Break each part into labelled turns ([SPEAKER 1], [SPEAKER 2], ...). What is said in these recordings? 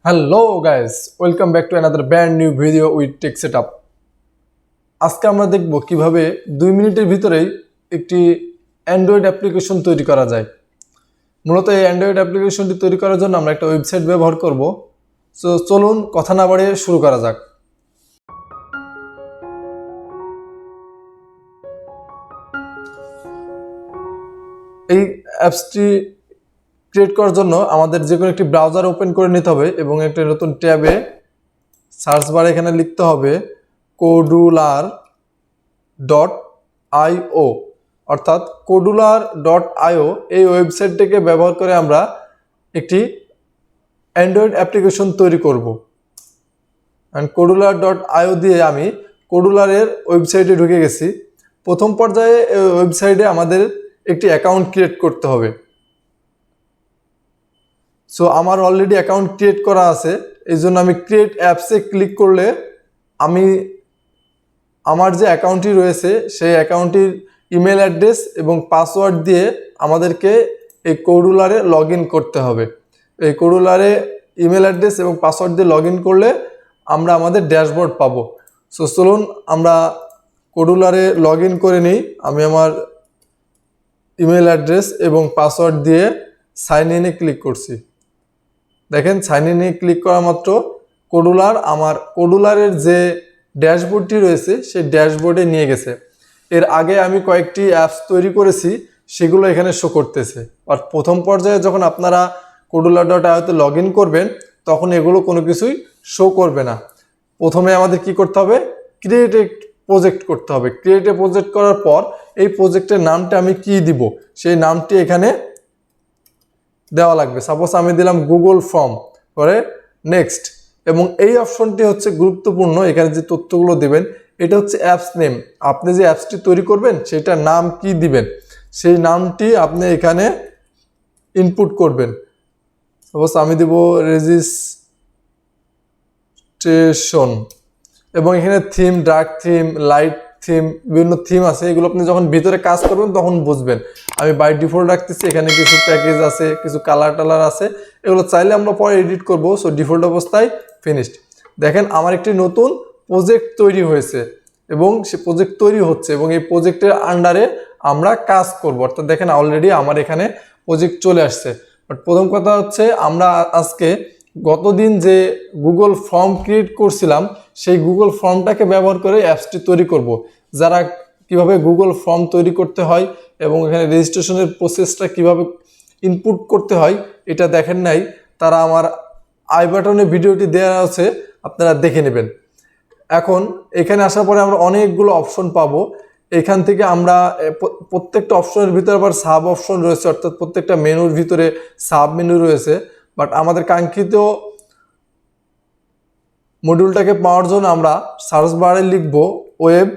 [SPEAKER 1] Hello guys, welcome back to another brand new video with Tech Setup. আজকে আমরা দেখব কিভাবে 2 মিনিটের ভিতরেই একটি অ্যান্ড্রয়েড অ্যাপ্লিকেশন তৈরি করা যায়। মূলত এই অ্যান্ড্রয়েড অ্যাপ্লিকেশনটি তৈরি করার জন্য আমরা একটা ওয়েবসাইট ব্যবহার করব। সো চলুন কথা না বাড়িয়ে শুরু করা যাক। এই অ্যাপসটি ক্রিয়েট করার জন্য আমাদের যে কোনো একটি ব্রাউজার ওপেন করে নিতে হবে এবং একটা নতুন ট্যাবে সার্চ বারে এখানে লিখতে হবে codular.io অর্থাৎ codular.io। এই ওয়েবসাইটটিকে ব্যবহার করে আমরা একটি অ্যান্ড্রয়েড অ্যাপ্লিকেশন তৈরি করব। অ্যান্ড codular.io দিয়ে আমি কোডুলারের ওয়েবসাইটে ঢুকে গেছি। প্রথম পর্যায়ে ওয়েবসাইটে আমাদের একটি অ্যাকাউন্ট ক্রিয়েট করতে হবে। সো আমার অলরেডি অ্যাকাউন্ট ক্রিয়েট করা আছে, এই জন্য আমি ক্রিয়েট অ্যাপসে ক্লিক করলে আমি আমার যে অ্যাকাউন্টটি রয়েছে সেই অ্যাকাউন্টটির ইমেল অ্যাড্রেস এবং পাসওয়ার্ড দিয়ে আমাদেরকে এই কোডুলারে লগ ইন করতে হবে। এই কোডুলারে ইমেল অ্যাড্রেস এবং পাসওয়ার্ড দিয়ে লগ ইন করলে আমরা আমাদের ড্যাশবোর্ড পাবো। সো চলুন আমরা কোডুলারে লগ ইন করে নিই। আমি আমার ইমেল অ্যাড্রেস এবং পাসওয়ার্ড দিয়ে সাইন ইনে ক্লিক করছি। দেখেন সাইন ইনে ক্লিক করা মাত্র আমার কোডুলারের যে ড্যাশবোর্ডটি রয়েছে সেই ড্যাশবোর্ডে নিয়ে গেছে। এর আগে আমি কয়েকটি অ্যাপস তৈরি করেছি, সেগুলো এখানে শো করতেছে। আর প্রথম পর্যায়ে যখন আপনারা codular.io-তে লগ ইন করবেন তখন এগুলো কোনো কিছুই শো করবে না। প্রথমে আমাদের কি করতে হবে, ক্রিয়েট এ প্রজেক্ট করতে হবে। ক্রিয়েট এ প্রজেক্ট করার পর এই প্রজেক্টের নামটা আমি কি দিব সেই নামটি এখানে দেওয়া লাগবে। সাপোজ আমি দিলাম গুগল ফর্ম, পরে নেক্সট, এবং এই অপশনটি হচ্ছে গুরুত্বপূর্ণ। এখানে যে তথ্যগুলো দেবেন এটা হচ্ছে অ্যাপস নেম। আপনি যে অ্যাপসটি তৈরি করবেন সেটার নাম কি দিবেন সেই নামটি আপনি এখানে ইনপুট করবেন। সাপোজ আমি দিব রেজিস্ট্রেশন, এবং এখানে theme, dark theme, light theme, বিভিন্ন থিম আছে। এগুলো আপনি যখন ভিতরে কাজ করবেন তখন বুঝবেন। আমি বাই ডিফল্ট রাখতেছি, এখানে কিছু প্যাকেজ আছে, কিছু কালার টালার আছে, এগুলো চাইলে আমরা পরে এডিট করব। সো ডিফল্ট অবস্থায় ফিনিশড। দেখেন আমার একটি নতুন প্রজেক্ট তৈরি হয়েছে এবং সে প্রজেক্ট তৈরি হচ্ছে এবং এই প্রজেক্টের আন্ডারে আমরা কাজ করব। অর্থাৎ দেখেন অলরেডি আমার এখানে প্রজেক্ট চলে আসছে। বাট প্রথম কথা হচ্ছে আমরা আজকে গতদিন যে গুগল ফর্ম ক্রিয়েট করছিলাম সেই গুগল ফর্মটাকে ব্যবহার করে অ্যাপসটি তৈরি করব। যারা কিভাবে গুগল ফর্ম তৈরি করতে হয় এবং এখানে রেজিস্ট্রেশনের প্রসেসটা কিভাবে ইনপুট করতে হয় এটা দেখেন নাই, তারা আমার আই বাটনে ভিডিওটি দেওয়া আছে, আপনারা দেখে নেবেন। এখন এখানে আসার পরে আমরা অনেকগুলো অপশন পাবো। এখান থেকে আমরা প্রত্যেকটা অপশনের ভিতরে আবার সাব অপশন রয়েছে, অর্থাৎ প্রত্যেকটা মেনুর ভিতরে সাব মেনু রয়েছে। বাট আমাদের কাঙ্ক্ষিত মডিউলটাকে পাওয়ার জন্য আমরা সার্চ বারে লিখব ওয়েব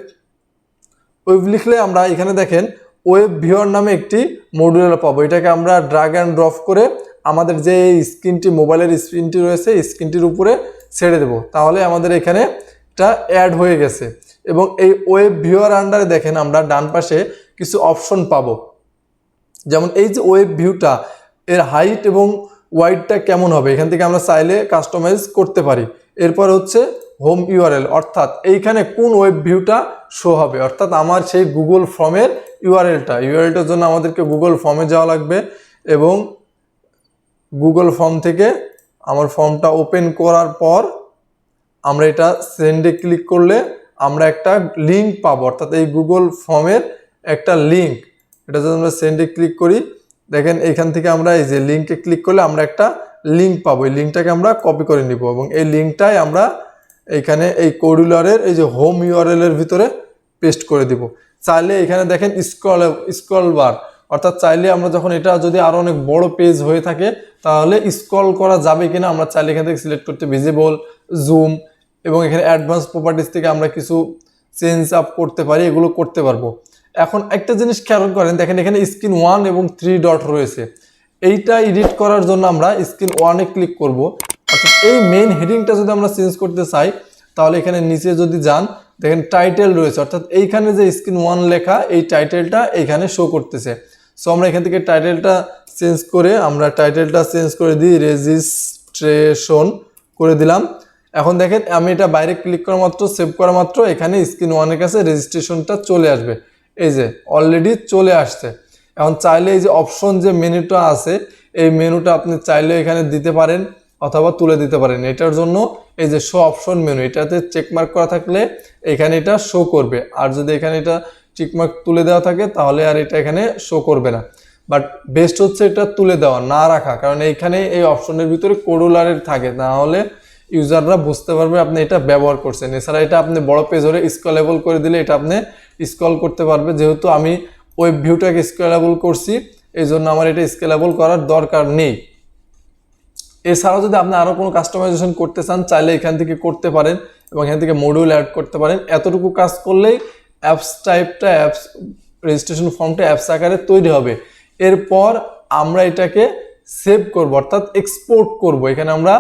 [SPEAKER 1] লিখলে আমরা এখানে দেখেন ওয়েব ভিউয়ার নামে একটি মডিউল পাবো। এটাকে আমরা ড্র্যাগ অ্যান্ড ড্রপ করে আমাদের যে স্ক্রিনটি, মোবাইলের স্ক্রিনটি রয়েছে স্ক্রিনটির উপরে ছেড়ে দেব, তাহলে আমাদের এখানে এটা অ্যাড হয়ে গেছে। এবং এই ওয়েব ভিউয়ার আন্ডারে দেখেন আমরা ডান পাশে কিছু অপশন পাবো। যেমন এই যে ওয়েব ভিউটা, এর হাইট এবং ওয়াইডটা কেমন হবে এখান থেকে আমরা চাইলে কাস্টমাইজ করতে পারি। এরপর হচ্ছে হোম ইউআরএল, অর্থাৎ এইখানে কোন ওয়েব ভিউটা শো হবে, অর্থাৎ আমার সেই গুগল ফর্মের ইউআরএলটার জন্য আমাদেরকে গুগল ফর্মে যাওয়া লাগবে এবং গুগল ফর্ম থেকে আমার ফর্মটা ওপেন করার পর আমরা এটা সেন্ডে ক্লিক করলে আমরা একটা লিঙ্ক পাবো, অর্থাৎ এই গুগল ফর্মের একটা লিঙ্ক। এটা যদি আমরা সেন্ডে ক্লিক করি, দেখেন এইখান থেকে আমরা এই যে লিঙ্কে ক্লিক করলে আমরা একটা লিঙ্ক পাবো। এই লিঙ্কটাকে আমরা কপি করে নিব এবং এই লিঙ্কটাই আমরা এইখানে এই কোডুলারের এই যে হোম ইউআরএল এর ভিতরে পেস্ট করে দিব। চাইলে এখানে দেখেন স্ক্রল বার, অর্থাৎ চাইলে আমরা যখন এটা যদি আরো অনেক বড় পেজ হয়ে থাকে তাহলে স্ক্রল করা যাবে কিনা আমরা চাইলে এখান থেকে সিলেক্ট করতে ভিজিবল, জুম এবং এখানে অ্যাডভান্স প্রপার্টিস থেকে আমরা কিছু চেঞ্জ আপ করতে পারি, এগুলো করতে পারবো। এখন একটা জিনিস খেয়াল করেন, দেখেন এখানে স্ক্রিন 1 এবং 3 ডট রয়েছে। এইটা এডিট করার জন্য আমরা স্ক্রিন 1-এ ক্লিক করব। অর্থাৎ এই মেইন হেডিংটা যদি আমরা চেঞ্জ করতে চাই তাহলে এখানে নিচে যদি যান দেখেন টাইটেল রয়েছে, অর্থাৎ এইখানে যে স্ক্রিন 1 লেখা এই টাইটেলটা এইখানে শো করতেছে। সো আমরা এখান থেকে টাইটেলটা চেঞ্জ করে দিই রেজিস্ট্রেশন করে দিলাম। এখন দেখেন আমি এটা বাইরে ক্লিক করা মাত্র, সেভ করা মাত্র এখানে স্ক্রিন 1 এর কাছে রেজিস্ট্রেশনটা চলে আসবে। এই যে অলরেডি চলে আসছে। এখন চাইলে এই যে অপশন যে মেনুটা আছে এই মেনুটা আপনি চাইলে এখানে দিতে পারেন অথবা তুলে দিতে পারেন। এটার জন্য এই যে শো অপশন মেনু, এটাতে চেকমার্ক করা থাকলে এখানে এটা শো করবে, আর যদি এখানে এটা চেকমার্ক তুলে দেওয়া থাকে তাহলে আর এটা এখানে শো করবে না। বাট বেস্ট হচ্ছে এটা তুলে দেওয়া, না রাখা, কারণ এইখানে এই অপশনের ভিতরে কোডুলারের থাকে, তাহলে ইউজাররা বুঝতে পারবে আপনি এটা ব্যবহার করছেন। এছাড়া এটা আপনি বড় পেজ হলে স্ক্রলেবল করে দিলে এটা আপনি স্ক্রল করতে পারবে। যেহেতু আমি ওয়েব ভিউটাকে স্ক্রলেবল করছি এই জন্য আমার এটা স্কেলেবল করার দরকার নেই। এছাড়াও যদি আপনি আরও কোনো কাস্টমাইজেশন করতে চান চাইলে এখান থেকে করতে পারেন এবং এখান থেকে মডিউল অ্যাড করতে পারেন। এতটুকু কাজ করলেই অ্যাপস টাইপটা, অ্যাপস রেজিস্ট্রেশন ফর্মটা অ্যাপস আকারে তৈরি হবে। এরপর আমরা এটাকে সেভ করব, অর্থাৎ এক্সপোর্ট করব। এখানে আমরা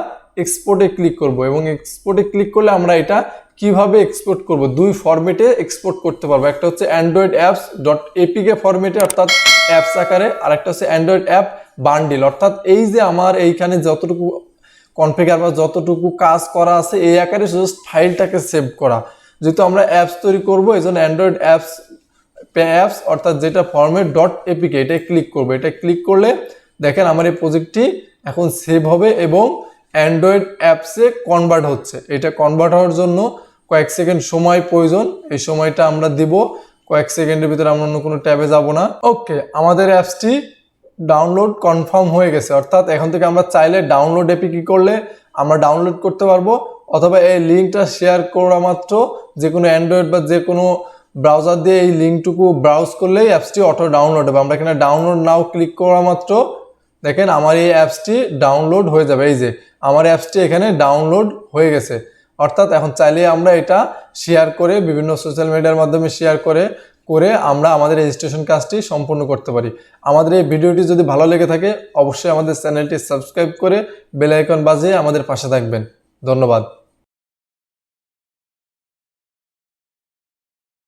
[SPEAKER 1] এক্সপোর্টে ক্লিক করব এবং এক্সপোর্টে ক্লিক করলে আমরা এটা কিভাবে এক্সপোর্ট করব, দুই ফরম্যাটে এক্সপোর্ট করতে পারবো। একটা হচ্ছে অ্যান্ড্রয়েড অ্যাপস ডট এপিকে ফরম্যাটে অর্থাৎ অ্যাপস আকারে, আর একটা হচ্ছে অ্যান্ড্রয়েড অ্যাপ বান্ডিল, অর্থাৎ এই যে আমার এইখানে যতটুকু কনফিগার বা যতটুকু কাজ করা আছে এই আকারে জাস্ট ফাইলটাকে সেভ করা। যেহেতু আমরা অ্যাপস তৈরি করবো এই জন্য অ্যান্ড্রয়েড অ্যাপস অর্থাৎ যেটা ফরম্যাট ডট এপিকে এটাই ক্লিক করবো। এটা ক্লিক করলে দেখেন আমার এই প্রজেক্টটি এখন সেভ হবে এবং অ্যান্ড্রয়েড অ্যাপসে কনভার্ট হচ্ছে। এটা কনভার্ট হওয়ার জন্য কয়েক সেকেন্ড সময় প্রয়োজন, এই সময়টা আমরা দিব। কয়েক সেকেন্ডের ভিতরে আমরা অন্য কোনো ট্যাবে যাব না। ওকে, আমাদের অ্যাপসটি ডাউনলোড কনফার্ম হয়ে গেছে, অর্থাৎ এখন থেকে আমরা চাইলে ডাউনলোড অ্যাপে কী করলে আমরা ডাউনলোড করতে পারবো, অথবা এই লিঙ্কটা শেয়ার করা মাত্র যে কোনো অ্যান্ড্রয়েড বা যে কোনো ব্রাউজার দিয়ে এই লিঙ্কটুকু ব্রাউজ করলেই অ্যাপসটি অটো ডাউনলোড হবে। আমরা এখানে ডাউনলোড নাও ক্লিক করা মাত্র দেখেন আমার এই অ্যাপসটি ডাউনলোড হয়ে যাবে। এই যে আমার অ্যাপসটি এখানে ডাউনলোড হয়ে গেছে, অর্থাৎ এখন চাইলে আমরা এটা শেয়ার করে বিভিন্ন সোশ্যাল মিডিয়ার মাধ্যমে শেয়ার করে আমরা আমাদের রেজিস্ট্রেশন কাজটি সম্পূর্ণ করতে পারি। আমাদের এই ভিডিওটি যদি ভালো লেগে থাকে অবশ্যই আমাদের চ্যানেলটি সাবস্ক্রাইব করে বেল আইকন বাজিয়ে আমাদের পাশে থাকবেন। ধন্যবাদ।